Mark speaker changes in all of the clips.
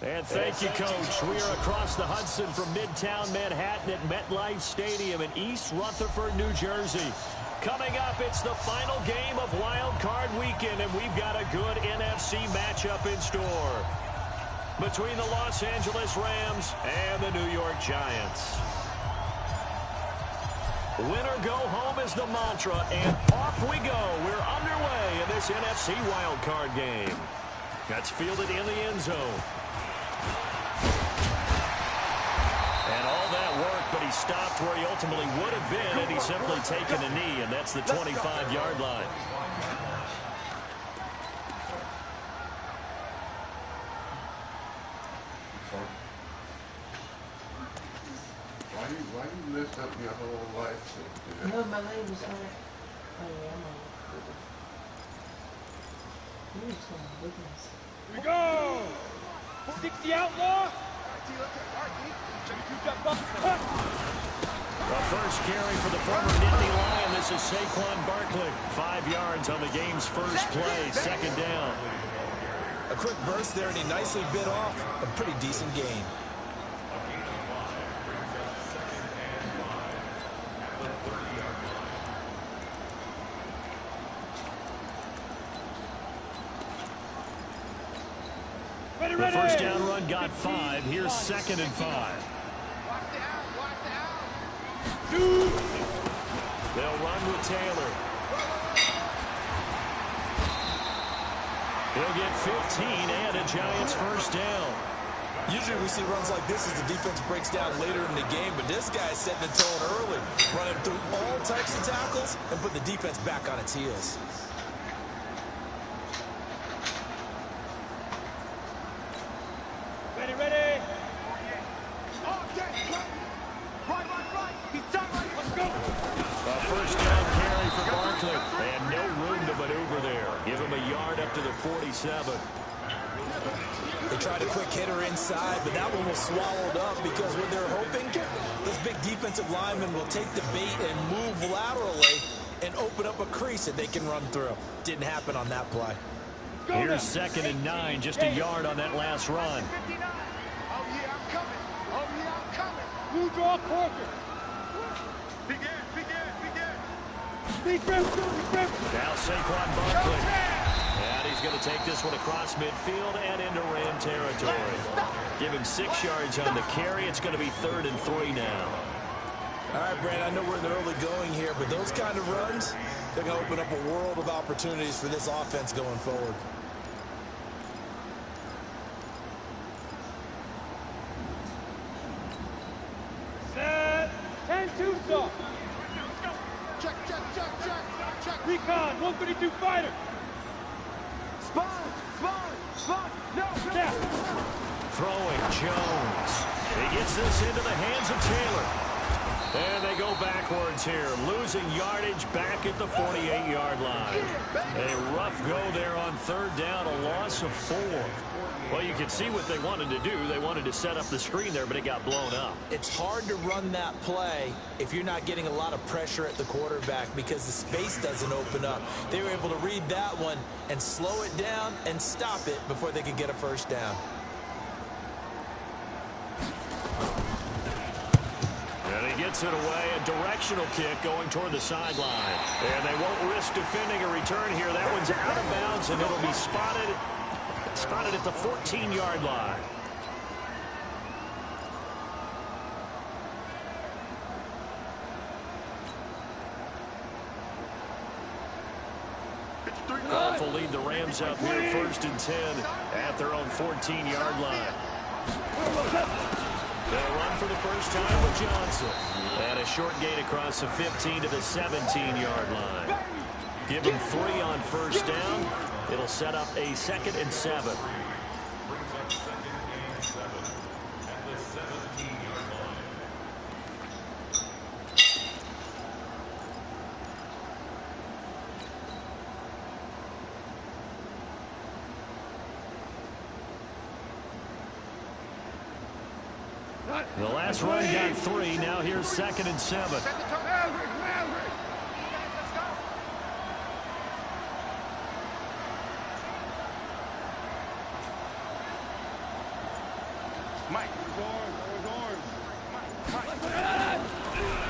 Speaker 1: And thank you, Coach. We are across the Hudson from Midtown Manhattan at MetLife Stadium in East Rutherford, New Jersey. Coming up, it's the final game of Wild Card Weekend, and we've got a good NFC matchup in store between the Los Angeles Rams and the New York Giants. Win or go home is the mantra, and off we go. We're underway in this NFC Wild Card game. That's fielded in the end zone. And all that work, but he stopped where he ultimately would have been had he simply taken a knee, and that's the 25-yard line.
Speaker 2: Why you lift up your whole life?
Speaker 3: No, my leg was on it. Oh, yeah, I'm on it. You're just going to goodness.
Speaker 4: Here we go! 60 outlaw!
Speaker 1: The first carry for the former Nittany Lion. This is Saquon Barkley. 5 yards on the game's first play. Second down.
Speaker 5: A quick burst there, and he nicely bit off a pretty decent gain.
Speaker 1: The first down run got 5. Here's 2nd and 5. They'll run with Taylor. He'll get 15 and a Giants first down.
Speaker 5: Usually we see runs like this as the defense breaks down later in the game, but this guy is setting the tone early, running through all types of tackles and put the defense back on its heels.
Speaker 4: Ready.
Speaker 1: A first down carry for Barkley. And no room to maneuver there. Give him a yard up to the 47.
Speaker 5: They tried a quick hitter inside, but that one was swallowed up because what they're hoping, this big defensive lineman will take the bait and move laterally and open up a crease that they can run through. Didn't happen on that play.
Speaker 1: Here's 2nd and 9, just a yard on that last run.
Speaker 4: Blue draw Corker.
Speaker 1: Now Saquon Barkley. And he's going to take this one across midfield and into Ram territory. Give him 6 yards on the carry. It's going to be 3rd and 3 now.
Speaker 5: All right, Brandon, I know we're in the early going here, but those kind of runs, they're going to open up a world of opportunities for this offense going forward.
Speaker 4: Set. 10-2 stop.
Speaker 2: Check.
Speaker 4: Recon, 132 fighter. Spot. No. Yeah.
Speaker 1: Throwing Jones. He gets this into the hands of Taylor. And they go backwards here, losing yardage back at the 48-yard line. A rough go there on 3rd down, a loss of 4. Well, you can see what they wanted to do. They wanted to set up the screen there, but it got blown up.
Speaker 5: It's hard to run that play if you're not getting a lot of pressure at the quarterback because the space doesn't open up. They were able to read that one and slow it down and stop it before they could get a first down.
Speaker 1: And he gets it away, a directional kick going toward the sideline. And they won't risk defending a return here. That one's out of bounds, and it'll be spotted at the 14-yard line. Goff will lead the Rams out here 1st and 10 at their own 14-yard line. They'll run for the first time with Johnson. And a short gain across the 15 to the 17-yard line. Give him 3 on first down. It'll set up a 2nd and 7. The last run got 3. Now here's 2nd and 7.
Speaker 2: Mike.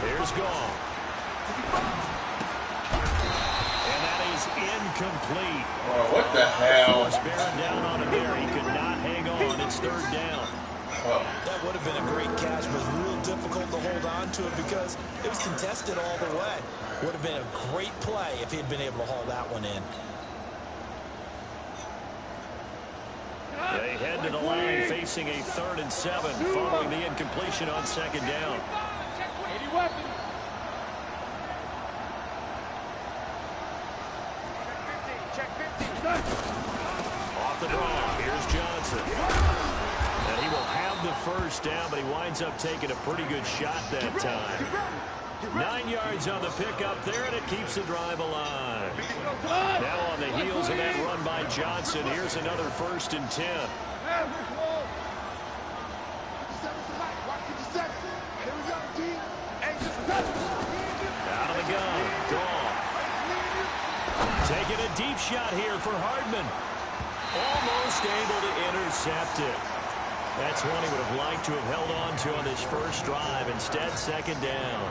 Speaker 1: Here's Gall. And that is incomplete.
Speaker 2: Oh, what the hell?
Speaker 1: Force bearing down on him there. He could not hang on. It's third down.
Speaker 2: Oh.
Speaker 5: That would have been a great catch, but real difficult to hold on to it because it was contested all the way. Would have been a great play if he had been able to haul that one in.
Speaker 1: They head to the line facing a 3rd and 7 following the incompletion on 2nd down. Off the draw, here's Johnson. And he will have the first down, but he winds up taking a pretty good shot that time. 9 yards on the pickup there, and it keeps the drive alive. Now on the heels of that run by Johnson, here's another 1st and 10. Out of the gun, Goff. Taking a deep shot here for Hardman. Almost able to intercept it. That's one he would have liked to have held on to on this first drive. Instead, 2nd down.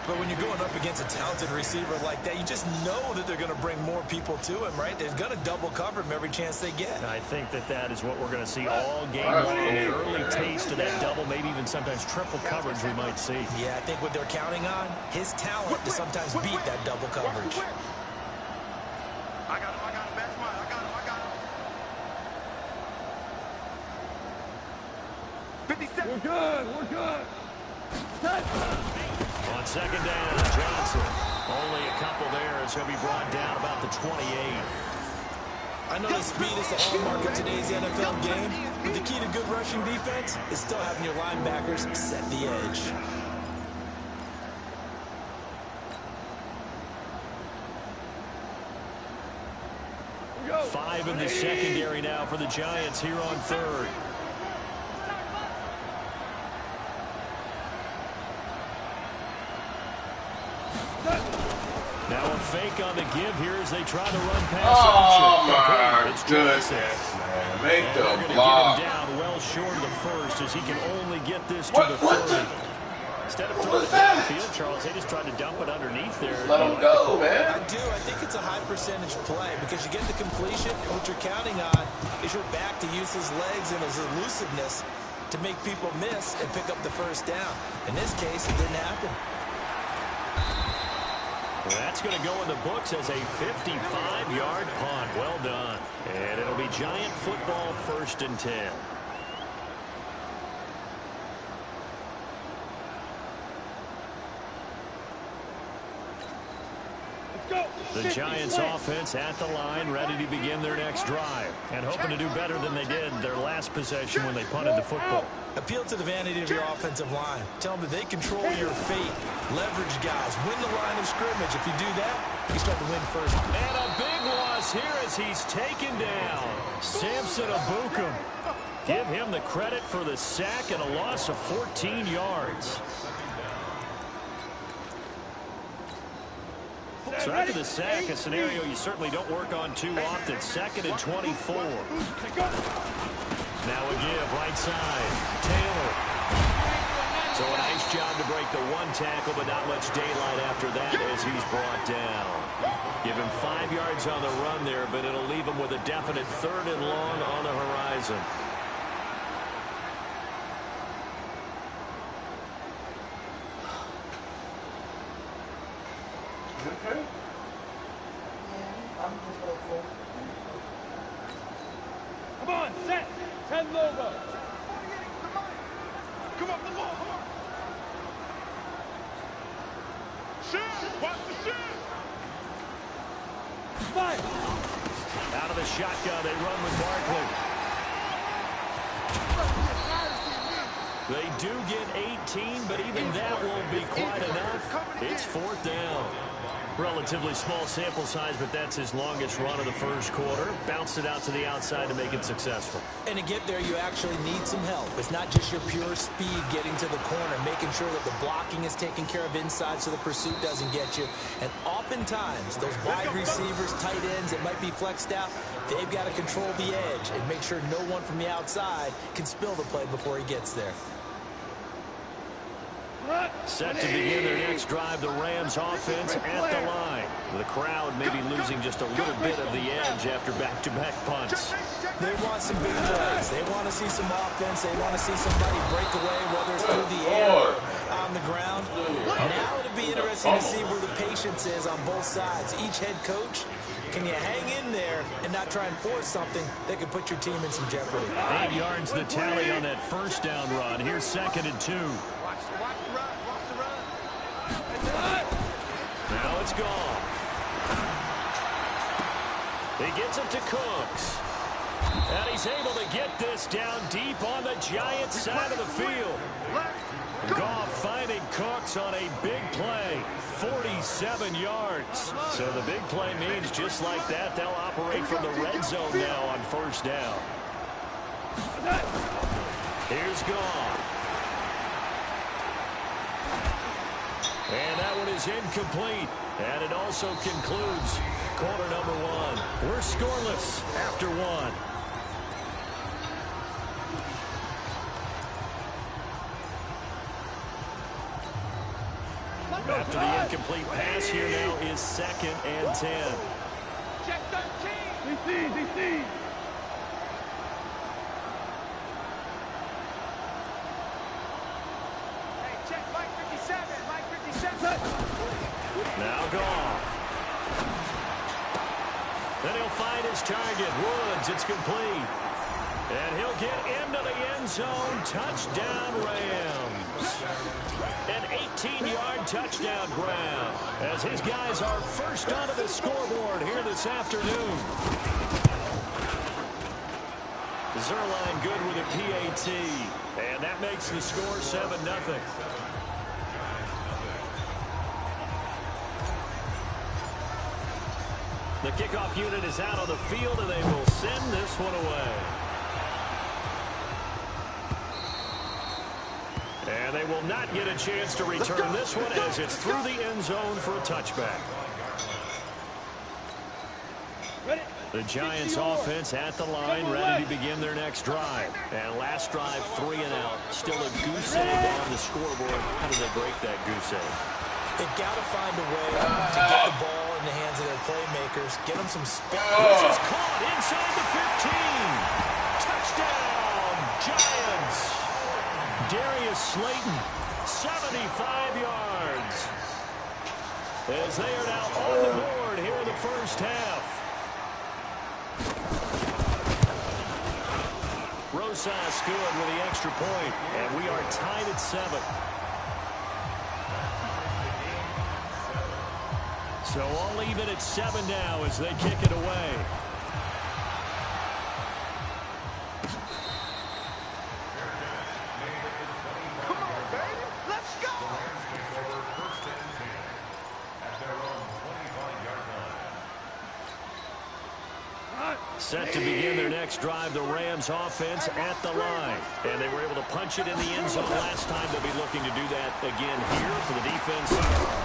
Speaker 5: But when you're going up against a talented receiver like that, you just know that they're going to bring more people to him, right? They're going to double cover him every chance they get.
Speaker 1: I think that is what we're going to see all game long. An early taste of that double, maybe even sometimes triple coverage we might see.
Speaker 5: Yeah, I think what they're counting on, his talent to sometimes beat that double coverage.
Speaker 2: I got him, that's mine. I got him. 57.
Speaker 4: We're good.
Speaker 1: On 2nd down, Johnson. Only a couple there as he'll be brought down about the 28.
Speaker 5: I know that speed is the hallmark of today's NFL game, but the key to good rushing defense is still having your linebackers set the edge.
Speaker 1: Five in the secondary now for the Giants here on 3rd. Now a fake on the give here as they try to run past.
Speaker 2: Oh my goodness, man! Make the block.
Speaker 1: Get him down well short of the first as he can only get this to the 30. Instead of throwing it downfield, Charles, they just tried to dump it underneath there.
Speaker 2: Let him go, man.
Speaker 5: I do. I think it's a high percentage play because you get the completion, and what you're counting on is your back to use his legs and his elusiveness to make people miss and pick up the first down. In this case, it didn't happen.
Speaker 1: That's going to go in the books as a 55-yard punt. Well done. And it'll be Giant football 1st and 10. The Giants offense at the line, ready to begin their next drive. And hoping to do better than they did their last possession when they punted the football.
Speaker 5: Appeal to the vanity of your offensive line. Tell them that they control your fate. Leverage guys. Win the line of scrimmage. If you do that, you start to win first.
Speaker 1: And a big loss here as he's taken down. Samson Abukum. Give him the credit for the sack and a loss of 14 yards. So after the sack, a scenario you certainly don't work on too often. 2nd and 24. Now a give, right side. Taylor. So a nice job to break the one tackle, but not much daylight after that as he's brought down. Give him 5 yards on the run there, but it'll leave him with a definite 3rd and long on the horizon.
Speaker 2: Okay.
Speaker 3: I'm just hopeful.
Speaker 4: Come on, set. 10 logo.
Speaker 2: Come on, come on. Shoot! Watch the shoot!
Speaker 4: Five.
Speaker 1: Out of the shotgun, they run with Barkley. They do get 18, but even that won't be quite enough. It's 4th down. Relatively small sample size, but that's his longest run of the first quarter. Bounced it out to the outside to make it successful.
Speaker 5: And to get there, you actually need some help. It's not just your pure speed getting to the corner, making sure that the blocking is taken care of inside so the pursuit doesn't get you. And oftentimes, those wide receivers, tight ends that might be flexed out, They've got to control the edge and make sure no one from the outside can spill the play before he gets there.
Speaker 1: Set to begin their next drive, the Rams offense at the line. The crowd may be losing just a little bit of the edge after back-to-back punts.
Speaker 5: They want some big plays. They want to see some offense. They want to see somebody break away, whether it's through the air or on the ground. Now it'll be interesting to see where the patience is on both sides. Each head coach, can you hang in there and not try and force something that could put your team in some jeopardy?
Speaker 1: 8 yards the tally on that first down run. Here's 2nd and 2. Now it's gone. He gets it to Cooks. And he's able to get this down deep on the Giants' side of the field. Goff finding Cooks on a big play. 47 yards. So the big play means just like that, they'll operate from the red zone now on first down. Here's Goff. And that one is incomplete. And it also concludes quarter number 1. We're scoreless after 1. After the incomplete pass, here now is 2nd and 10.
Speaker 4: Check 13. DC. Hey, check Mike 57. Mike 57.
Speaker 1: Now Goff. Then he'll find his target. Woods, it's complete. And he'll get into the end zone. Touchdown, Rams. An 18-yard touchdown grab as his guys are first onto the scoreboard here this afternoon. Zerline good with a PAT. And that makes the score 7-0. The kickoff unit is out on the field, and they will send this one away. And they will not get a chance to return this one as it's through the end zone for a touchback. The Giants offense at the line, ready to begin their next drive. And last drive, 3 and out. Still a goose egg on the scoreboard. How do they break that goose egg?
Speaker 5: They've got to find a way to get the ball in the hands of their playmakers, get them some speed.
Speaker 1: This is caught inside the 15. Touchdown, Giants. Darius Slayton, 75 yards. As they are now on the board here in the first half. Rosas good with the extra point, and we are tied at 7. So all even at 7 now as they kick it away.
Speaker 4: Come on, baby. Let's go.
Speaker 1: Set to begin their next drive, the Rams offense at the line. And they were able to punch it in the end zone last time. They'll be looking to do that again here for the defense.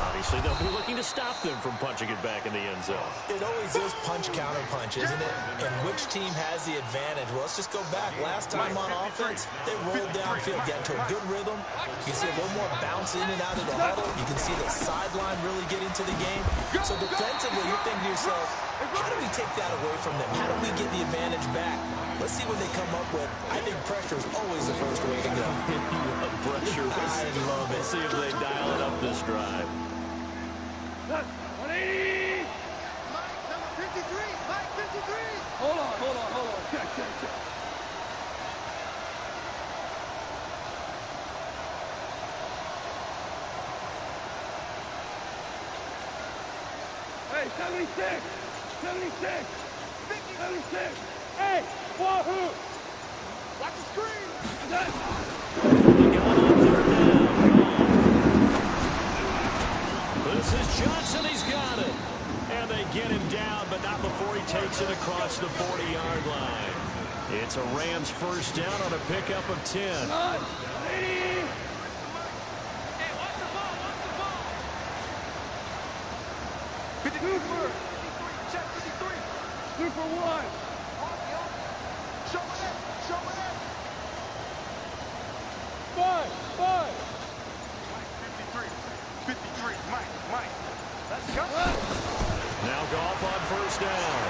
Speaker 1: Obviously, they'll be looking to stop them from punching it back in the end zone.
Speaker 5: It always is punch-counter-punch, isn't it? And which team has the advantage? Well, let's just go back. Last time on offense, they rolled downfield, get into a good rhythm. You can see a little more bounce in and out of the huddle. You can see the sideline really get into the game. So defensively, you're thinking to yourself, how do we take that away from them? How do we get the advantage back? Let's see what they come up with. I think pressure is always the first way to go.
Speaker 1: Pressure.
Speaker 5: I love it.
Speaker 1: See if they dial it up this drive.
Speaker 4: 180. Mike, number 53. Mike, 53. Hold on. Check. Hey, 76. 76. 76. Hey, wahoo. Watch the screen.
Speaker 1: This is Johnson. He's got it. And they get him down, but not before he takes it across the 40-yard line. It's a Rams first down on a pickup of 10.
Speaker 4: 80. Hey, watch the ball. 52 for. Check 53. 2 for 1. Mike, let's go.
Speaker 1: Now Goff on first down.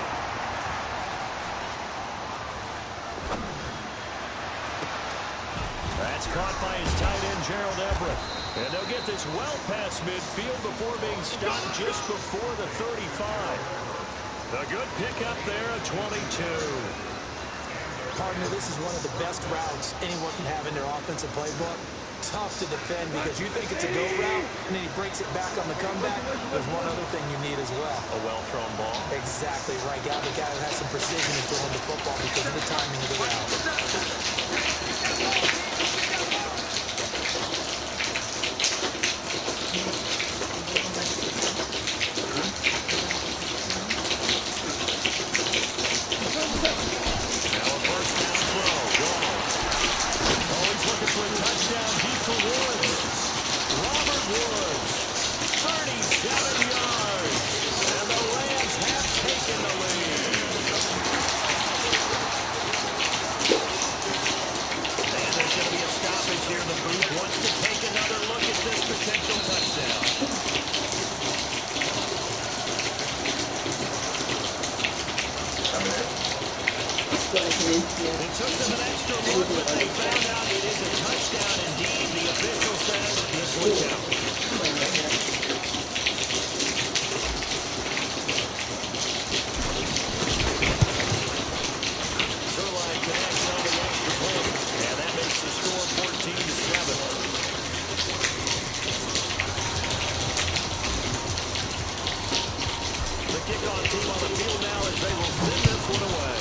Speaker 1: That's caught by his tight end, Gerald Everett. And they'll get this well past midfield before being stopped just before the 35. A good pickup there at 22.
Speaker 5: Partner, this is one of the best routes anyone can have in their offensive playbook. Tough to defend because you think it's a go route, and then he breaks it back on the comeback. There's one other thing you need as well.
Speaker 1: A well-thrown ball.
Speaker 5: Exactly right. Got the guy who has some precision in throwing the football because of the timing of the route.
Speaker 1: For a touchdown deep for Woods. Robert Woods, 37 yards. And the Rams have taken the lead. And there's going to be a stoppage here. The booth wants to take another look at this potential touchdown. It took them an extra look, but they found out it is a touchdown indeed. The official says this will count. Zerline connects on the extra point, and that makes the score 14-7. The kickoff team on the field now as they will send this one away.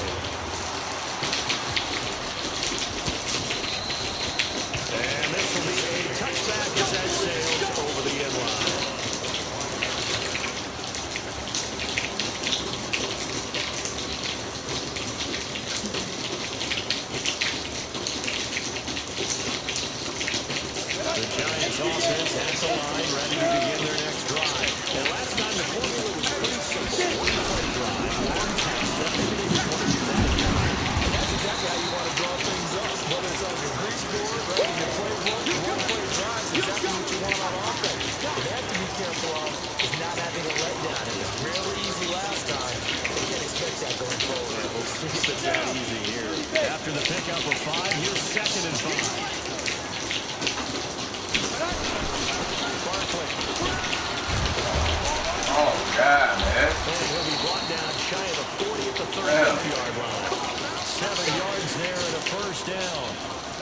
Speaker 1: And this will be a touchback as that sails over the end line. The Giants offense at the line, ready to begin their next drive. And last time the formula was pretty simple. One-play drive, long pass. Maybe they just want to do that again.
Speaker 5: And that's exactly how you want to draw things up. Whether it's on your grease board, right, in your playbook, one-play drive is exactly what you want on offense. What they have to be careful of is not having a letdown. It was really easy last time. They can't expect that going forward.
Speaker 1: Yeah, we'll see if it's that easy here. After the pickup of 5, here's 2nd and 5.
Speaker 2: Oh, God, man.
Speaker 1: And he'll be brought down shy of the 40 at the 38-yard line. 7 yards there and a first down.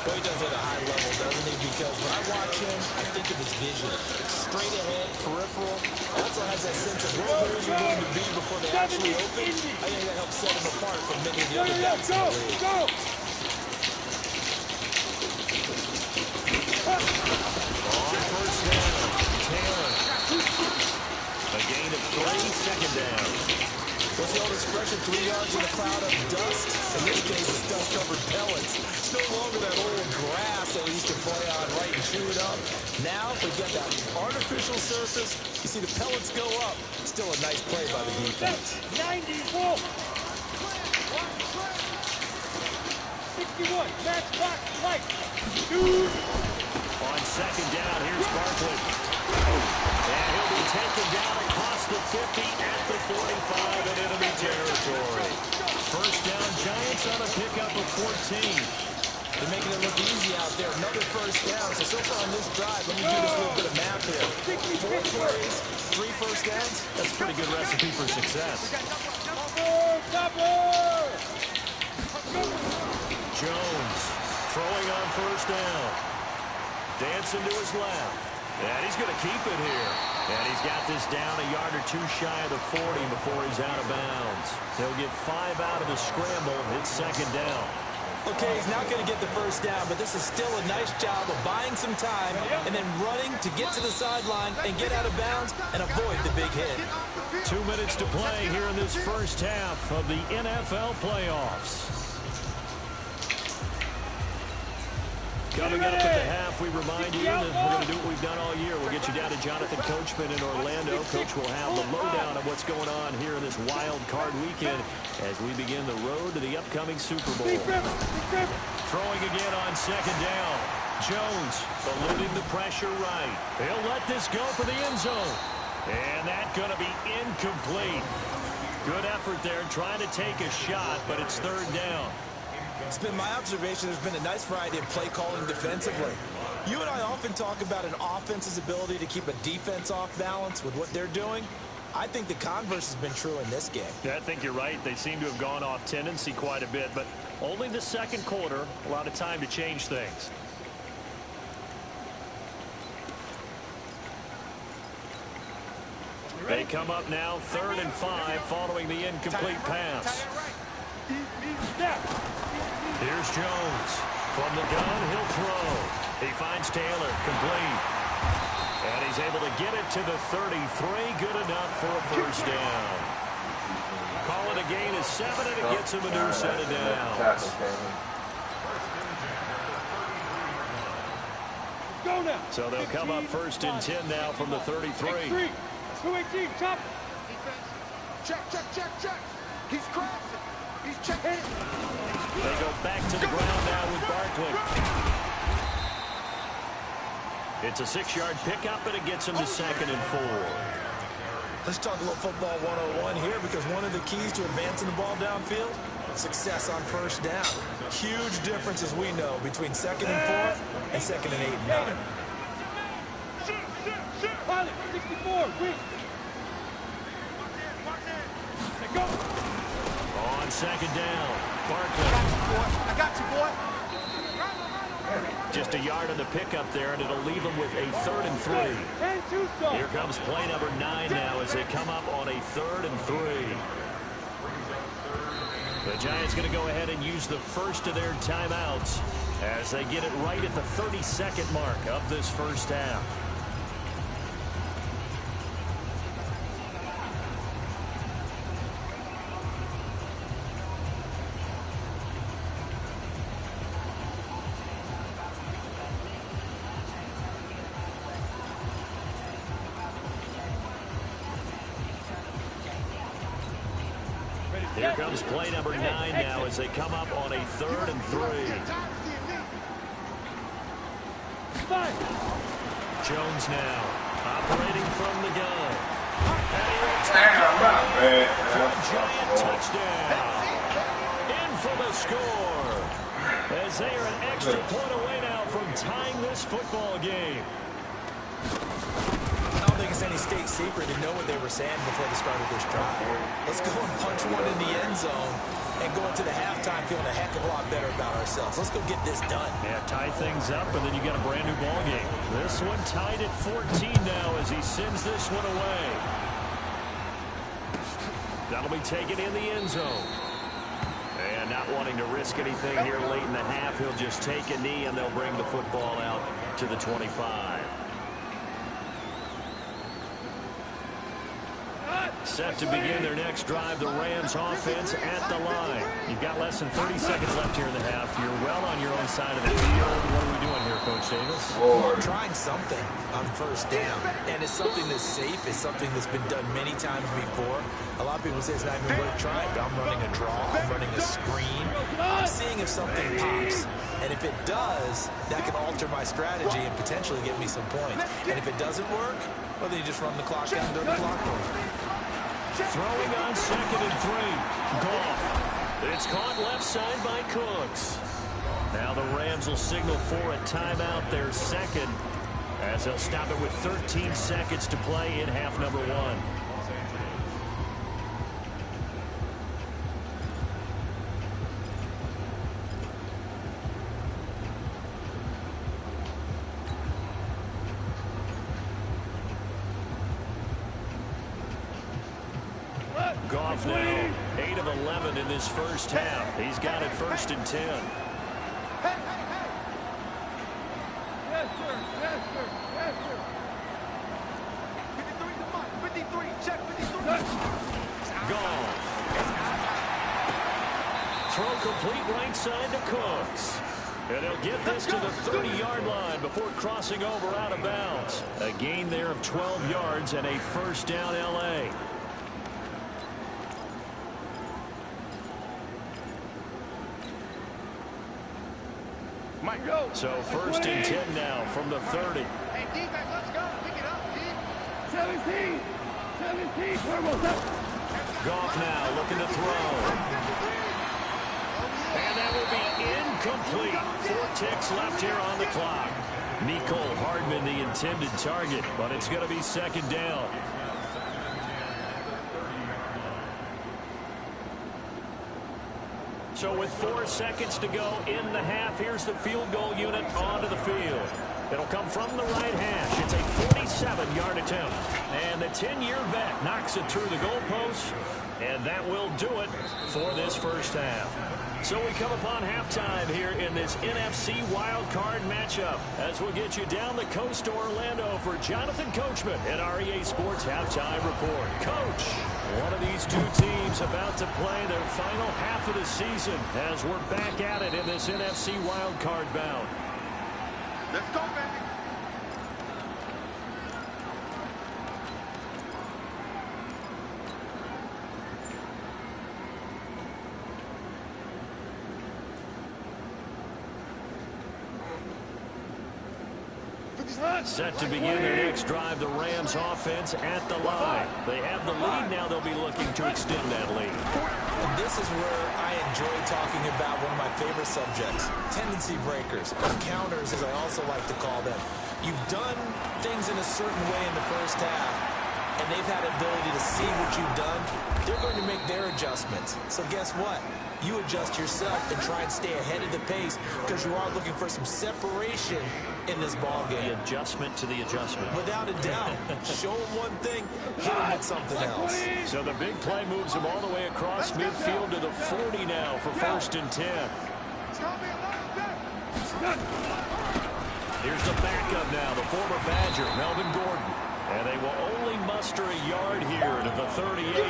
Speaker 5: Well, he does it at a high level, doesn't he? Because when I watch him, I think of his vision. Straight ahead, peripheral. Also has that sense of where holes are going to be before they actually open. I think that helps set him apart from many of the other backs in the league.
Speaker 1: On first down, Taylor. A gain of 3, 2nd down.
Speaker 5: What's the old expression, 3 yards in a cloud of dust? In this case, it's dust-covered pellets. It's no longer that old grass that we used to play on, right, and chew it up. Now, we've got that artificial surface. You see the pellets go up. Still a nice play by the defense.
Speaker 4: 91, match clock, light.
Speaker 1: On 2nd down, here's Barkley. And he'll be taken down across the 50 at the 45 in enemy territory. First down, Giants on a pickup of 14.
Speaker 5: They're making it look easy out there. Another first down. So far on this drive, let me do this little bit of math here. 4 plays, 3 first downs.
Speaker 1: That's a pretty good recipe for success. Jones throwing on first down. Dancing to his left. And he's going to keep it here. And he's got this down a yard or 2 shy of the 40 before he's out of bounds. They'll get 5 out of the scramble. It's 2nd down.
Speaker 5: Okay, he's not going to get the first down, but this is still a nice job of buying some time and then running to get to the sideline and get out of bounds and avoid the big hit.
Speaker 1: 2 minutes to play here in this first half of the NFL playoffs. Coming up at the half, we remind you that we're going to do what we've done all year. We'll get you down to Jonathan Coachman in Orlando. Coach will have the lowdown of what's going on here in this wild card weekend as we begin the road to the upcoming Super Bowl. Throwing again on 2nd down. Jones eluding the pressure right. He'll let this go for the end zone. And that's going to be incomplete. Good effort there trying to take a shot, but it's third down.
Speaker 5: It's been my observation there's been a nice variety of play calling defensively. You and I often talk about an offense's ability to keep a defense off balance with what they're doing. I think the converse has been true in this game.
Speaker 1: Yeah, I think you're right. They seem to have gone off tendency quite a bit, but only the second quarter, a lot of time to change things. They come up now 3rd and 5 following the incomplete pass. Here's Jones. From the gun, he'll throw. He finds Taylor, complete. And he's able to get it to the 33. Good enough for a first down. Call it a gain of 7, and it gets him a new set of downs.
Speaker 4: Go now.
Speaker 1: So they'll come up 1st and 10 now from the 33.
Speaker 4: 218, chop. Check, check, check, check. He's crossing. He's checking.
Speaker 1: They go back to the ground now with Barkley. It's a 6-yard pickup, and it gets him to 2nd and 4.
Speaker 5: Let's talk a little football 101 here, because one of the keys to advancing the ball downfield, success on first down. Huge difference, as we know, between 2nd and 4 and 2nd and 8 and 9.
Speaker 4: Pilot, 64, win. Go.
Speaker 1: On 2nd down, Barkley.
Speaker 4: I got you, boy.
Speaker 1: Just a yard on the pickup there, and it'll leave them with a 3rd and 3. Here comes play number 9 now as they come up on a 3rd and 3. The Giants going to go ahead and use the first of their timeouts as they get it right at the 32nd mark of this first half. Here comes play number 9 now as they come up on a 3rd and 3. Jones now operating from the gun. Giant touchdown. In for the score. As they are an extra point away now from tying this football game.
Speaker 5: I don't think it's any state secret to know what they were saying before the start of this drive. Let's go and punch one in the end zone and go into the halftime feeling a heck of a lot better about ourselves. Let's go get this done.
Speaker 1: Yeah, tie things up, and then you got a brand new ball game. This one tied at 14 now as he sends this one away. That'll be taken in the end zone. And not wanting to risk anything here late in the half, he'll just take a knee, and they'll bring the football out to the 25. Set to begin their next drive, the Rams offense at the line. You've got less than 30 seconds left here in the half. You're well on your own side of the field. What are we doing here, Coach Davis?
Speaker 5: Trying something on first down. And it's something that's safe. It's something that's been done many times before. A lot of people say it's not even worth trying, but I'm running a draw. I'm running a screen. I'm seeing if something pops. And if it does, that can alter my strategy and potentially get me some points. And if it doesn't work, well, then you just run the clock down during the clock over.
Speaker 1: Throwing on 2nd and 3. Goff. It's caught left side by Cooks. Now the Rams will signal for a timeout, their second, as they'll stop it with 13 seconds to play in half number 1. Goff now 8 of 11 in this first half. He's got it 1st and 10.
Speaker 4: Yes, sir. Yes, sir. Yes, sir. 53 to Mike. 53. Check 53.
Speaker 1: Goff. Throw complete right side to Cooks. And they'll get this to the 30-yard line before crossing over out of bounds. A gain there of 12 yards and a first down L.A. So 1st and 10 now from the 30.
Speaker 4: Hey, defense, let's go. Pick it up, D. 17, turbo,
Speaker 1: Goff now looking to throw. And that will be incomplete. 4 ticks left here on the clock. Nicole Hardman the intended target, but it's going to be second down. So with 4 seconds to go in the half, here's the field goal unit onto the field. It'll come from the right hash. It's a 47-yard attempt. And the 10-year vet knocks it through the goalpost. And that will do it for this first half. So we come upon halftime here in this NFC Wild Card matchup as we'll get you down the coast to Orlando for Jonathan Coachman at our EA Sports Halftime Report. Coach, one of these two teams about to play their final half of the season as we're back at it in this NFC Wild Card bout.
Speaker 4: Let's go, baby.
Speaker 1: Set to begin their next drive, the Rams offense at the line. They have the lead now. They'll be looking to extend that lead.
Speaker 5: And this is where I enjoy talking about one of my favorite subjects, tendency breakers, or counters as I also like to call them. You've done things in a certain way in the first half, and they've had the ability to see what you've done. They're going to make their adjustments. So guess what? You adjust yourself and try and stay ahead of the pace because you are looking for some separation in this ball game.
Speaker 1: The adjustment to the adjustment.
Speaker 5: Without a doubt. Show them one thing, hit them with something else.
Speaker 1: So the big play moves them all the way across midfield to the 40 now for 1st and 10. Here's the backup now, the former Badger, Melvin Gordon. And they will only muster a yard here to the 38.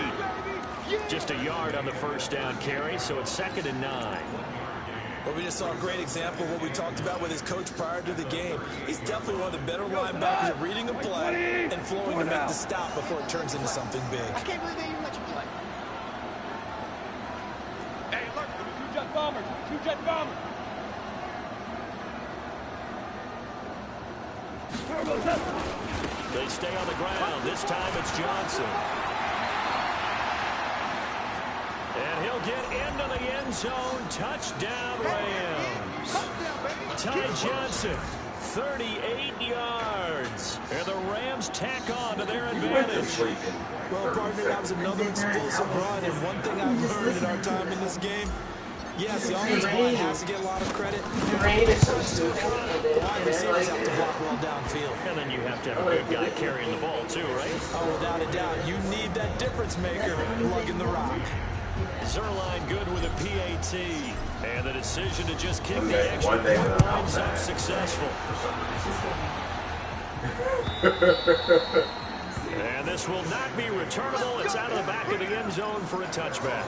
Speaker 1: Just a yard on the first down carry, so it's 2nd and 9.
Speaker 5: Well, we just saw a great example of what we talked about with his coach prior to the game. He's definitely one of the better linebackers at reading a play and flowing to make the stop before it turns into something big.
Speaker 4: I can't believe they even let you play. Hey, look, 2 jet bombers, 2 jet bombers.
Speaker 1: They stay on the ground. This time it's Johnson. And he'll get into the end zone. Touchdown, Rams. Ty Johnson, 38 yards. And the Rams tack on to their advantage.
Speaker 5: Well, partner, that was another explosive run. And one thing I've learned in our time in this game, yes, the offensive line has to get a lot of credit.
Speaker 3: The rain is so stupid.
Speaker 5: The wide receivers have to block well downfield.
Speaker 1: And then you have to have a good guy carrying the ball, too, right?
Speaker 5: Oh, without a doubt. You need that difference maker lugging the rock.
Speaker 1: Zerline good with a PAT. And the decision to just kick the extra point winds up successful. And this will not be returnable. It's out of the back of the end zone for a touchback.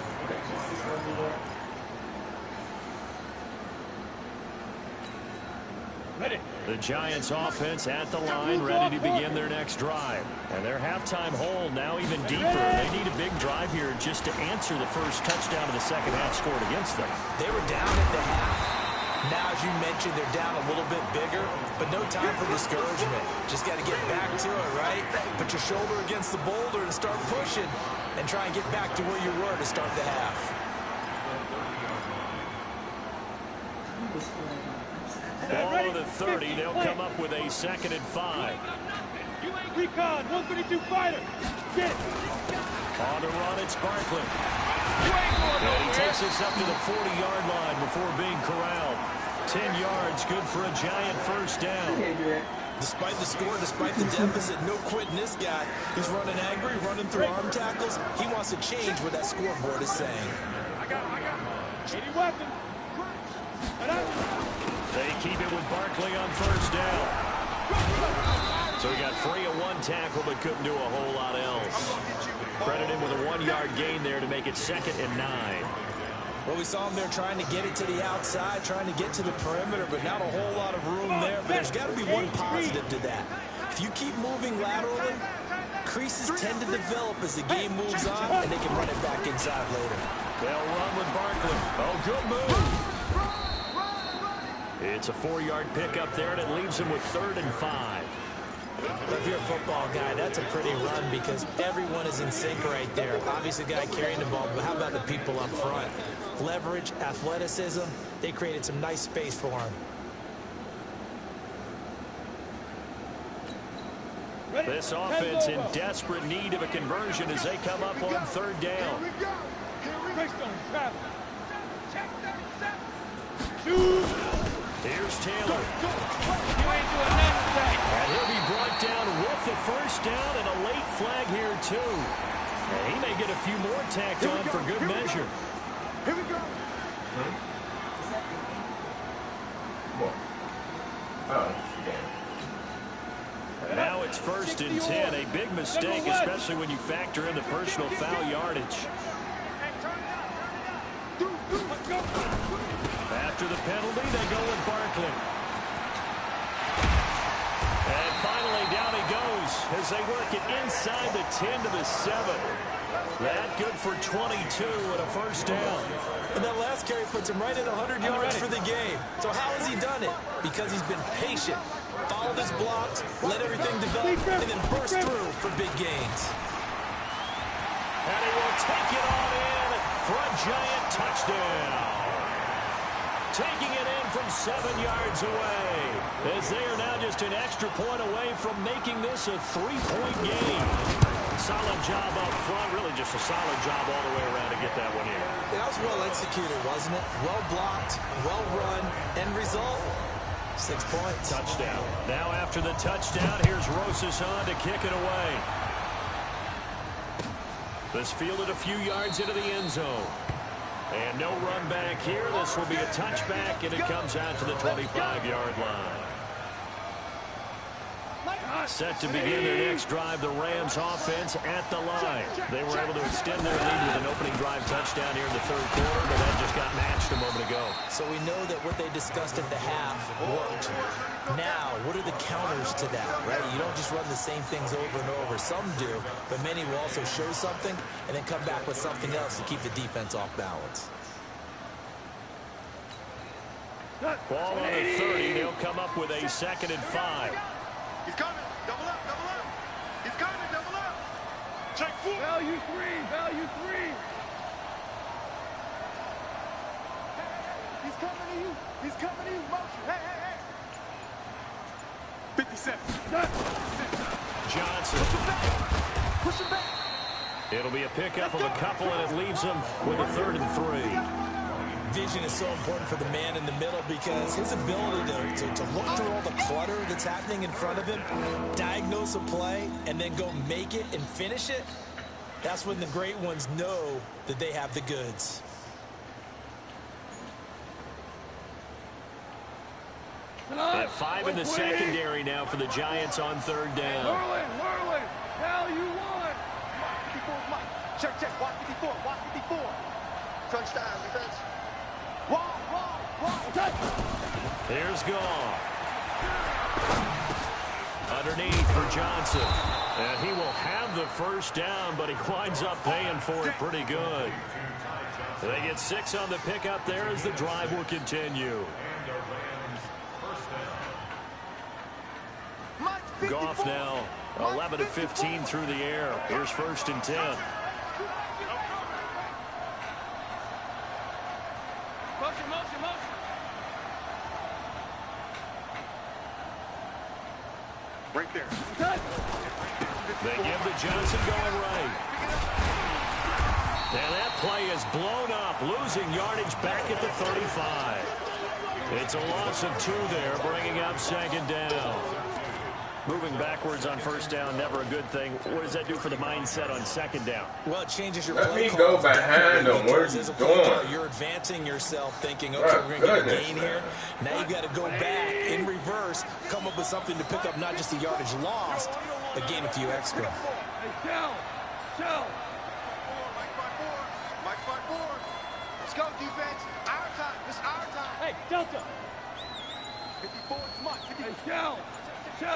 Speaker 1: The Giants offense at the line, ready to begin their next drive. And their halftime hole now even deeper. They need a big drive here just to answer the first touchdown of the second half scored against them.
Speaker 5: They were down at the half. Now, as you mentioned, they're down a little bit bigger, but no time for discouragement. Just got to get back to it, right? Put your shoulder against the boulder and start pushing and try and get back to where you were to start the half.
Speaker 1: Ball to the 30. They'll come up with a 2nd and 5.
Speaker 4: Recon, 132 fighter. Get it.
Speaker 1: On the run, it's Barkley. And he takes us up to the 40-yard line before being corralled. 10 yards, good for a Giant first down.
Speaker 5: Despite the score, despite the deficit, no quitting this guy. He's running angry, running through arm tackles. He wants to change what that scoreboard is saying.
Speaker 4: I got him. 80 weapons.
Speaker 1: They keep it with Barkley on first down. So he got free of one tackle, but couldn't do a whole lot else. Credit him with a 1-yard gain there to make it 2nd and 9.
Speaker 5: Well, we saw him there trying to get it to the outside, trying to get to the perimeter, but not a whole lot of room there. But there's got to be one positive to that. If you keep moving laterally, creases tend to develop as the game moves on, and they can run it back inside later.
Speaker 1: They'll run with Barkley. Oh, good move. It's a 4-yard pickup there, and it leaves him with 3rd and 5.
Speaker 5: If you're a football guy, that's a pretty run because everyone is in sync right there. Obviously, the guy carrying the ball, but how about the people up front? Leverage, athleticism, they created some nice space for him.
Speaker 1: This offense in desperate need of a conversion as they come up on third down.
Speaker 4: Here we go.
Speaker 1: Here's Taylor.
Speaker 4: You ain't doing nothing.
Speaker 1: And he'll be brought down with the first down and a late flag here, too. And he may get a few more tacked on for good measure.
Speaker 4: Here we go.
Speaker 1: Now it's 1st and 10. A big mistake, especially when you factor in the personal foul yardage. After the penalty, they go with Barkley. And finally, down he goes as they work it inside the 10 to the 7. That good for 22 and a first down.
Speaker 5: And that last carry puts him right at 100 yards for the game. So how has he done it? Because he's been patient, followed his blocks, let everything develop, and then burst through for big gains.
Speaker 1: And he will take it on in for a giant touchdown. Taking it in from 7 yards away, as they are now just an extra point away from making this a 3-point game. Solid job up front, really just a solid job all the way around to get that one in.
Speaker 5: That was well executed, wasn't it? Well blocked, well run, end result, 6 points.
Speaker 1: Touchdown. Now after the touchdown, here's Rosas on to kick it away. This fielded a few yards into the end zone. And no run back here. This will be a touchback, and it comes out to the 25-yard line. Set to begin their next drive, the Rams offense at the line. They were able to extend their lead with an opening drive touchdown here in the third quarter, but that just got matched a moment ago.
Speaker 5: So we know that what they discussed at the half worked. Now, what are the counters to that, right? You don't just run the same things over and over. Some do, but many will also show something and then come back with something else to keep the defense off balance.
Speaker 1: Ball on the 30. They'll come up with a 2nd and 5.
Speaker 4: He's coming. Double up, double up. He's coming, double up. Check 4. Value 3, value 3. He's coming to you. He's coming to you. Motion. Hey, hey, hey. 57.
Speaker 1: Johnson.
Speaker 4: Push him back. Push him back.
Speaker 1: It'll be a pickup of a couple, and it leaves them with a 3rd and 3.
Speaker 5: Vision is so important for the man in the middle because his ability to look through all the clutter that's happening in front of him, diagnose a play, and then go make it and finish it, that's when the great ones know that they have the goods.
Speaker 1: At 5 in the secondary now for the Giants on 3rd down.
Speaker 4: Whirling. Now you won. 54 is Mike. Check. Watch 54. Watch 54. Crunch time, defense. Wall. Touch.
Speaker 1: Here's Goff. Underneath for Johnson. And he will have the first down, but he winds up paying for it pretty good. They get 6 on the pickup there as the drive will continue. Goff now 11 of 15 through the air. Here's 1st and 10.
Speaker 4: Motion. Right there.
Speaker 1: They give to Johnson going right. And that play is blown up, losing yardage back at the 35. It's a loss of 2 there, bringing up 2nd down. Moving backwards on 1st down, never a good thing. What does that do for the mindset on 2nd down?
Speaker 5: Well, it changes your
Speaker 2: Let
Speaker 5: play
Speaker 2: me
Speaker 5: call.
Speaker 2: go behind them. What are you doing?
Speaker 5: You're advancing yourself, thinking, okay, we're going to get a gain here. Now you've got to go back in reverse, come up with something to pick up not just the yardage lost, but gain a few extra.
Speaker 4: Hey, Shell. Mike by 4. Let's go, defense. Our time. It's our time. Hey, Delta. 54 is Mike. Hey, Shell.
Speaker 1: They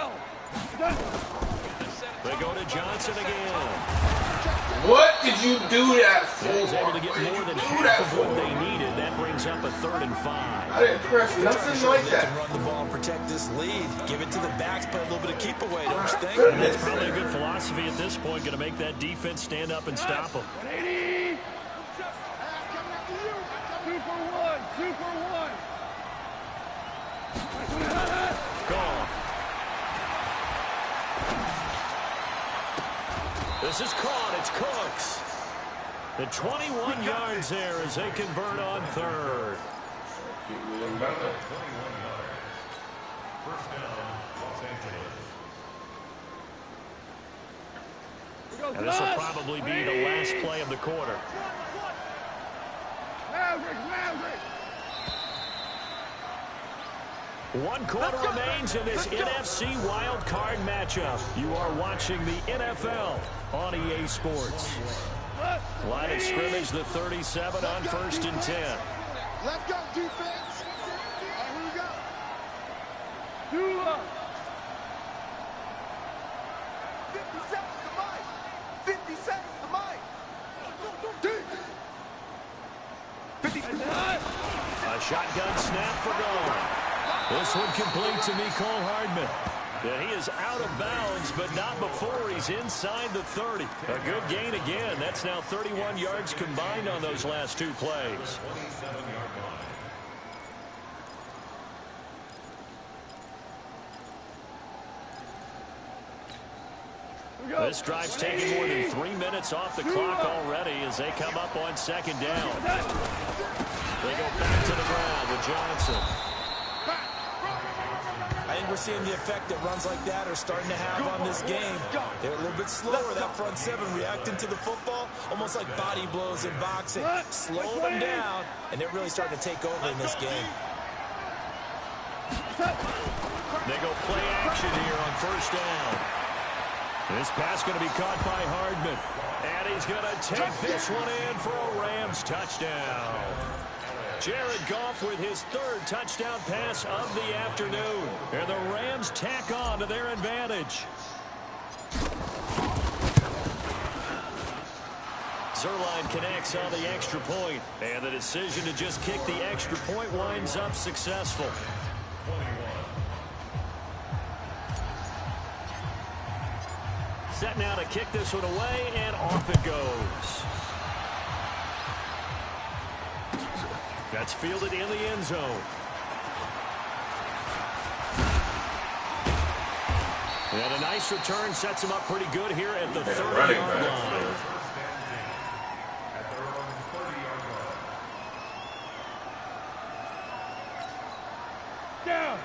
Speaker 1: go to Johnson again.
Speaker 2: What did you do that for?
Speaker 1: He was able to get more than half of what they needed. That brings up a 3rd and 5.
Speaker 2: I didn't press nothing like
Speaker 5: They
Speaker 2: that.
Speaker 5: can run the ball and protect this lead. Give it to the backs, play a little bit of keep away, don't you think?
Speaker 1: And that's probably a good philosophy at this point. Going to make that defense stand up and stop them.
Speaker 4: 180. 2 for 1. 2 for 1.
Speaker 1: Gone. This is caught. It's Cooks. The 21 yards there as they convert on 3rd. And this will probably be the last play of the quarter. One quarter remains in this NFC wild card matchup. You are watching the NFL on EA Sports. Line of scrimmage, the 37 on 1st and 10.
Speaker 4: Let's go, defense. All right, here we go. 2 up. 50 seconds to Mike. 50 seconds to Mike. 50.
Speaker 1: A shotgun snap for goal. This one complete to Mecole Hardman. Yeah, he is out of bounds, but not before he's inside the 30. A good gain again. That's now 31 yards combined on those last 2 plays. This drive's taking more than 3 minutes off the clock already as they come up on 2nd down. They go back to the ground with Johnson.
Speaker 5: I think we're seeing the effect that runs like that are starting to have on this game. They're a little bit slower, that front 7, reacting to the football, almost like body blows in boxing. Slow them down, and they're really starting to take over in this game.
Speaker 1: They go play action here on 1st down. This pass going to be caught by Hardman. And he's going to take this one in for a Rams touchdown. Jared Goff with his 3rd touchdown pass of the afternoon. And the Rams tack on to their advantage. Zerline connects on the extra point. And the decision to just kick the extra point winds up successful. Set now to kick this one away, and off it goes. That's fielded in the end zone. And a nice return sets him up pretty good here at the 30-yard line.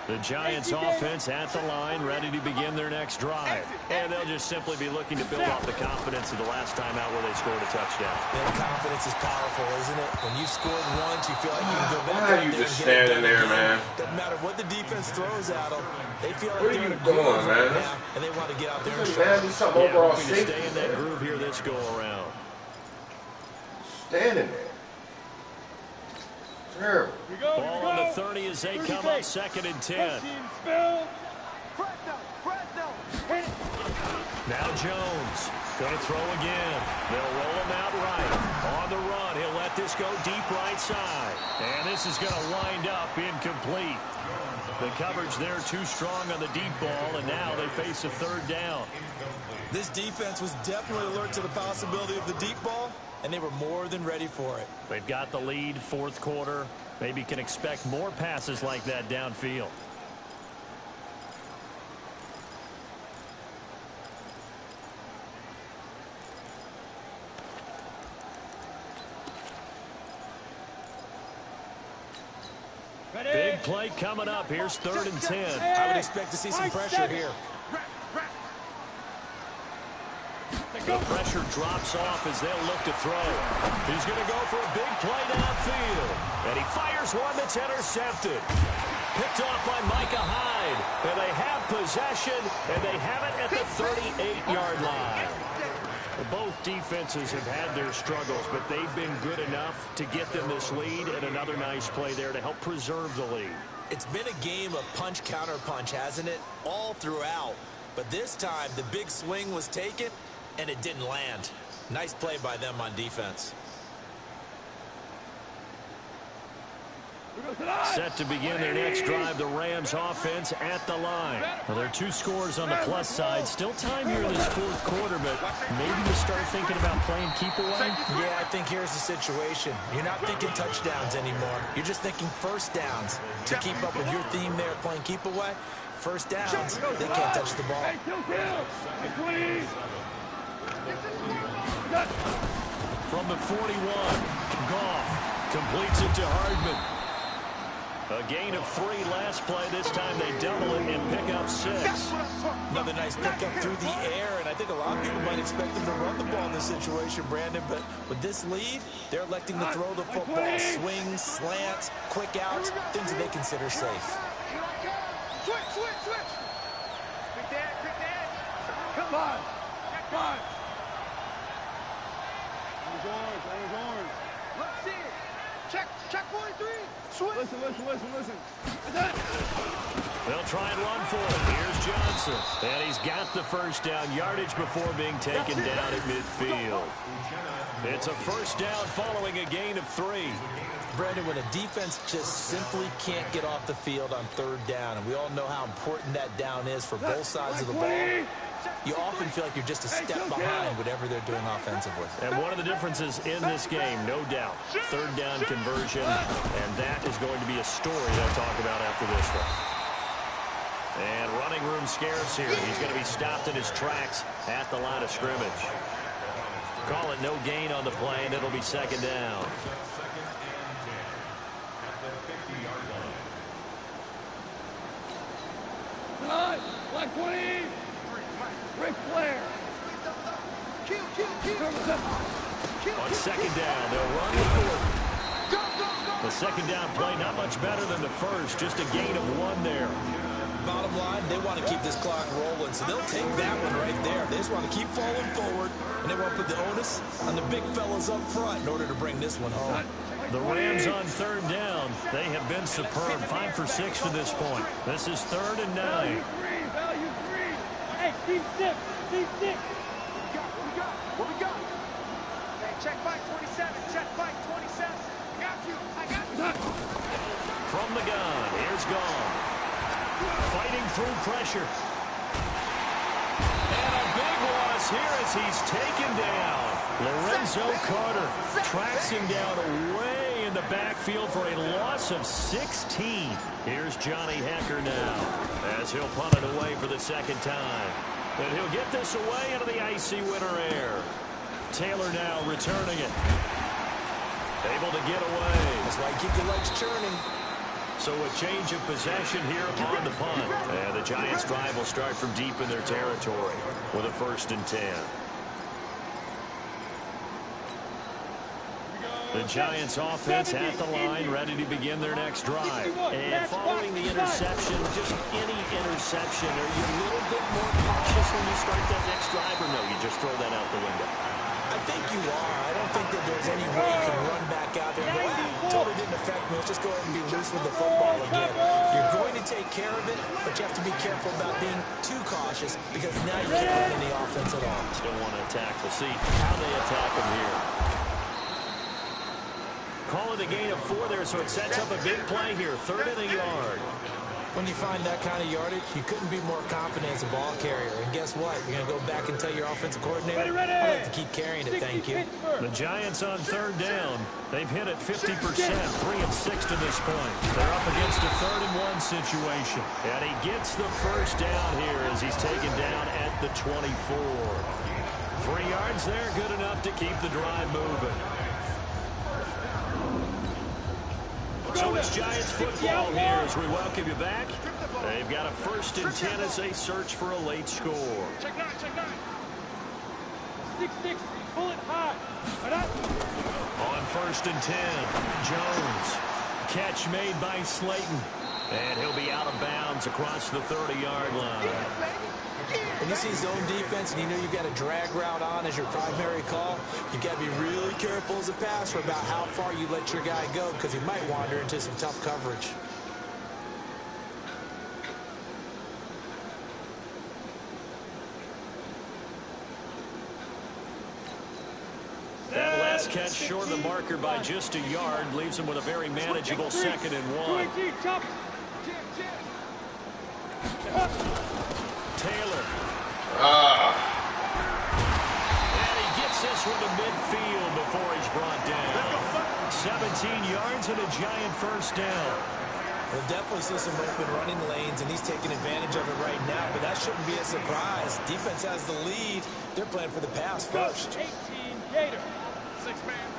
Speaker 1: The Giants offense at the line, ready to begin their next drive. And they'll just simply be looking to build off the confidence of the last time out where they scored a touchdown.
Speaker 5: And confidence is powerful, isn't it? When you've scored once, you feel like you can go back.
Speaker 2: Why are you just standing there, man?
Speaker 5: Doesn't matter what the defense throws at them. They feel like
Speaker 2: What are you doing, man?
Speaker 5: now, and they want to get out there and show.
Speaker 2: Man, do something
Speaker 1: Yeah,
Speaker 2: overall
Speaker 1: hoping to
Speaker 2: safety.
Speaker 1: stay in that groove here this go-around.
Speaker 2: Standing there. Terrible.
Speaker 1: Ball on the 30 as they come up 2nd and 10. Now Jones going to throw again. They'll roll him out right. On the run, he'll let this go deep right side. And this is going to wind up incomplete. The coverage there too strong on the deep ball, and now they face a 3rd down.
Speaker 5: This defense was definitely alert to the possibility of the deep ball, and they were more than ready for it.
Speaker 1: They've got the lead, 4th quarter. Maybe can expect more passes like that downfield. Big play coming up. Here's 3rd and 10.
Speaker 5: I would expect to see some pressure here.
Speaker 1: The pressure drops off as they'll look to throw. He's going to go for a big play downfield. And he fires one that's intercepted. Picked off by Micah Hyde. And they have possession, and they have it at the 38-yard line. Both defenses have had their struggles, but they've been good enough to get them this lead, and another nice play there to help preserve the lead.
Speaker 5: It's been a game of punch, counter punch, hasn't it? All throughout. But this time, the big swing was taken, and it didn't land. Nice play by them on defense.
Speaker 1: Set to begin their next drive, the Rams offense at the line. Well, there are 2 scores on the plus side. Still time here in this 4th quarter, but maybe you start thinking about playing keep away?
Speaker 5: Yeah, I think here's the situation. You're not thinking touchdowns anymore. You're just thinking first downs. To keep up with your theme there, playing keep away, first downs, they can't touch the ball.
Speaker 1: From the 41, Goff completes it to Hardman. A gain of 3 last play. This time they double it and pick up 6.
Speaker 5: Another nice pickup through the air, and I think a lot of people might expect them to run the ball in this situation, Brandon, but with this lead, they're electing to throw the football. Swings, slants, quick outs, things that they consider safe.
Speaker 4: Switch. Quick dad. Come on. On his arms. Let's see it. Check 43. Switch. Listen.
Speaker 1: They'll try and run for it. Here's Johnson. And he's got the first down. Yardage before being taken down at midfield. It's a first down following a gain of 3.
Speaker 5: Brandon, when a defense just simply can't get off the field on 3rd down, and we all know how important that down is for both sides of the ball, you often feel like you're just a step behind whatever they're doing offensively.
Speaker 1: And one of the differences in this game, no doubt, 3rd down conversion, and that is going to be a story they'll talk about after this one. And running room scarce here. He's going to be stopped in his tracks at the line of scrimmage. Call it no gain on the play, and it'll be 2nd down.
Speaker 4: Black 20. Ric Flair.
Speaker 1: On 2nd down, they'll run with Gordon. The 2nd down play, not much better than the first, just a gain of 1 there.
Speaker 5: Bottom line, they want to keep this clock rolling, so they'll take that one right there. They just want to keep falling forward, and they want to put the onus on the big fellas up front in order to bring this one home.
Speaker 1: The Rams on 3rd down. They have been superb, 5 for 6 to this point. This is 3rd and 9.
Speaker 4: Value 3. Hey, team 6. What we got? Hey, check Mike 27. Check Mike 27. I got you.
Speaker 1: From the gun, here's Goff. Fighting through pressure. And a big loss here as he's taken down. Lorenzo Carter tracks him down away in the backfield for a loss of 16. Here's Johnny Hecker now as he'll punt it away for the 2nd time. And he'll get this away into the icy winter air. Taylor now returning it. Able to get away.
Speaker 5: That's why you keep your legs churning.
Speaker 1: So a change of possession here on the punt. And the Giants' drive will start from deep in their territory with a 1st and 10. The Giants' offense at the line, ready to begin their next drive. And following the interception, just any interception, are you a little bit more cautious when you start that next drive, or no, you just throw that out the window?
Speaker 5: I think you are. I don't think that there's any way you can run back out there and go, totally didn't affect me. Let's just go ahead and be loose with the football again. You're going to take care of it, but you have to be careful about being too cautious because now you can't run any offense at all.
Speaker 1: Still want to attack. We'll see how they attack them here. Call it a gain of 4 there, so it sets up a big play here. 3rd and a yard.
Speaker 5: When you find that kind of yardage, you couldn't be more confident as a ball carrier. And guess what? You're going to go back and tell your offensive coordinator, I'd like to keep carrying it, thank you.
Speaker 1: The Giants on 3rd down. They've hit it 50%, 3 of 6 to this point. They're up against a 3rd and 1 situation. And he gets the first down here as he's taken down at the 24. 3 yards there, good enough to keep the drive moving. So it's Giants football here as we welcome you back. They've got a 1st and 10 as they search for a late score.
Speaker 4: Check 9. 6-6. Pull it high.
Speaker 1: On 1st and 10, Jones. Catch made by Slayton. And he'll be out of bounds across the 30-yard line.
Speaker 5: When you see zone defense and you know you've got a drag route on as your primary call, you've got to be really careful as a passer about how far you let your guy go because he might wander into some tough coverage.
Speaker 1: catch short of the marker by just a yard. Leaves him with a very manageable 2nd and 1. Taylor. And he gets this one to midfield before he's brought down. 17 yards and a giant first down.
Speaker 5: We'll definitely see some open running lanes, and he's taking advantage of it right now, but that shouldn't be a surprise. Defense has the lead. They're playing for the pass first.
Speaker 6: 18, Gator. 6-man.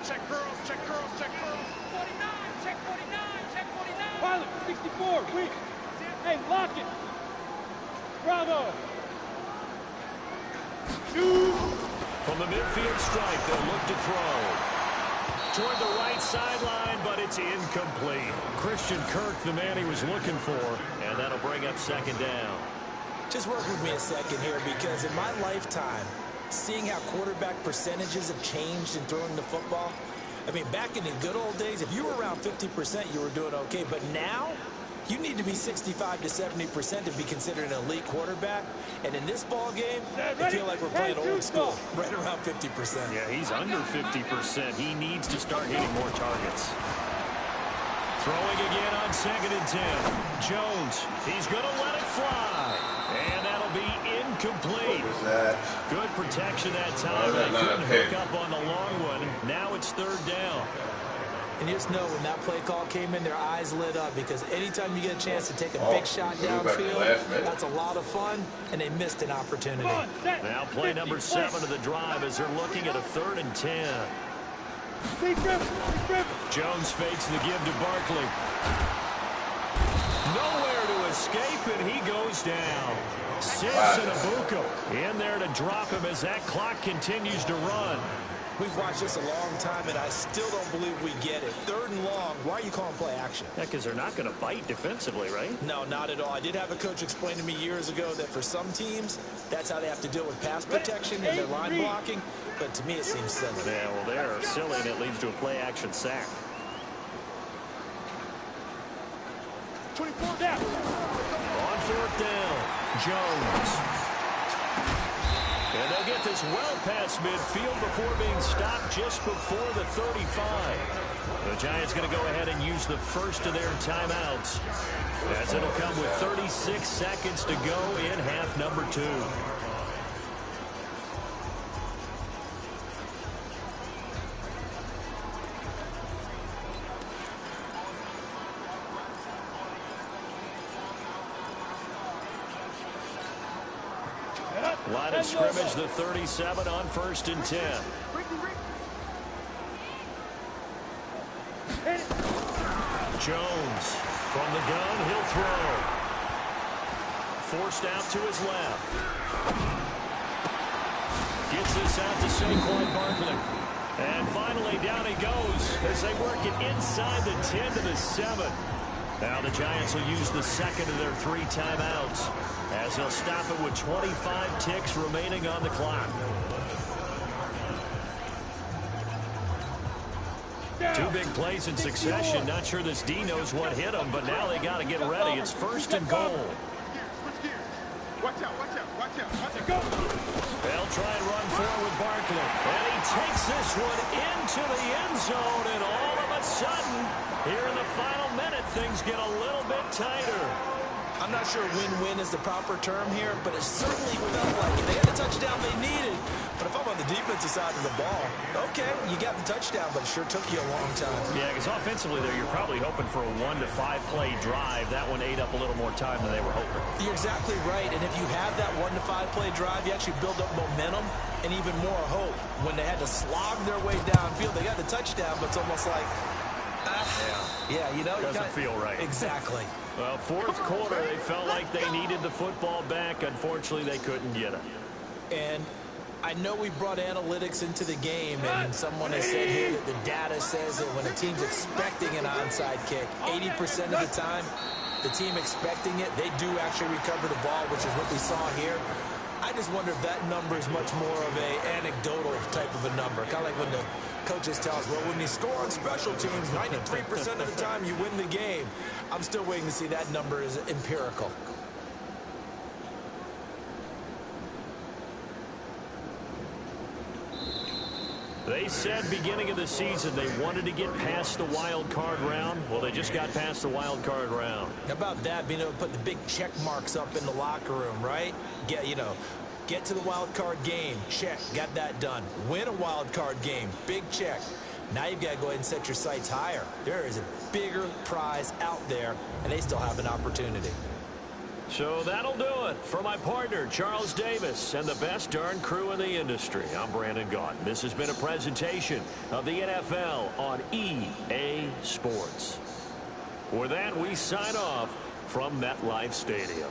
Speaker 6: Check girls, check girls, check girls. 49, check 49, check 49. Pilot, 64, weak. Hey, lock it. Bravo.
Speaker 1: From the midfield stripe, they'll look to throw. Toward the right sideline, but it's incomplete. Christian Kirk, the man he was looking for, and that'll bring up 2nd down.
Speaker 5: Just work with me a second here, because in my lifetime, seeing how quarterback percentages have changed in throwing the football, I mean, back in the good old days, if you were around 50%, you were doing okay. But now, you need to be 65 to 70% to be considered an elite quarterback. And in this ball game, I feel like we're playing old school, right around 50%.
Speaker 1: Yeah, he's under 50%. He needs to start hitting more targets. Throwing again on 2nd and 10. Jones, he's going to let it fly. And that'll be incomplete. Good protection that time. They couldn't hook up on the long one. Now it's 3rd down.
Speaker 5: And you just know when that play call came in, their eyes lit up, because anytime you get a chance to take a big shot downfield, that's a lot of fun, and they missed an opportunity.
Speaker 1: Now play number 7 of the drive as they're looking at a 3rd and 10. Jones fakes the give to Barkley. Nowhere to escape, and he goes down. Simpson Abuko in there to drop him as that clock continues to run.
Speaker 5: We've watched this a long time, and I still don't believe we get it. 3rd and long, why are you calling play action?
Speaker 1: Yeah, because they're not going to bite defensively, right?
Speaker 5: No, not at all. I did have a coach explain to me years ago that for some teams, that's how they have to deal with pass protection and their line blocking. But to me, it seems silly.
Speaker 1: Yeah, well, they're silly, and it leads to a play action sack.
Speaker 6: 24 down.
Speaker 1: On 4th down, Jones. And they'll get this well past midfield before being stopped just before the 35. The Giants going to go ahead and use the first of their timeouts, as it'll come with 36 seconds to go in half number 2. Line of scrimmage, the 37 on 1st and 10. Jones from the gun, he'll throw. Forced out to his left. Gets this out to Saquon Barkley. And finally down he goes as they work it inside the 10 to the 7. Now the Giants will use the 2nd of their 3 timeouts, as they'll stop it with 25 ticks remaining on the clock. 2 big plays in succession. Not sure this D knows what hit him, but now they got to get ready. It's 1st and goal.
Speaker 6: Watch out, watch out, watch out, watch out, go!
Speaker 1: They'll try and run forward with Barkley. And he takes this one into the end zone, and all of a sudden, here in the final minute, things get a little bit tighter.
Speaker 5: I'm not sure win-win is the proper term here, but it certainly felt like it. They had the touchdown they needed. But if I'm on the defensive side of the ball, okay, you got the touchdown, but it sure took you a long time.
Speaker 1: Yeah, because offensively there, you're probably hoping for a 1 to 5 play drive. That one ate up a little more time than they were hoping.
Speaker 5: You're exactly right, and if you have that 1 to 5 play drive, you actually build up momentum and even more hope. When they had to slog their way downfield, they got the touchdown, but it's almost like, yeah, you know,
Speaker 1: doesn't feel right.
Speaker 5: Exactly.
Speaker 1: Well, 4th quarter, they felt like they needed the football back. Unfortunately, they couldn't get it.
Speaker 5: And I know we brought analytics into the game, and someone has said here that the data says that when a team's expecting an onside kick, 80% of the time, the team expecting it, they do actually recover the ball, which is what we saw here. I just wonder if that number is much more of a anecdotal type of a number. Kind of like when the coaches tell us, well, when you score on special teams, 93% of the time you win the game. I'm still waiting to see that number is empirical.
Speaker 1: They said beginning of the season they wanted to get past the wild card round. Well, they just got past the wild card round.
Speaker 5: How about that, being able to put the big check marks up in the locker room, right? Get to the wild card game, check, got that done. Win a wild card game, big check. Now you've got to go ahead and set your sights higher. There is a bigger prize out there, and they still have an opportunity.
Speaker 1: So that'll do it for my partner, Charles Davis, and the best darn crew in the industry. I'm Brandon Gaudin. This has been a presentation of the NFL on EA Sports. With that, we sign off from MetLife Stadium.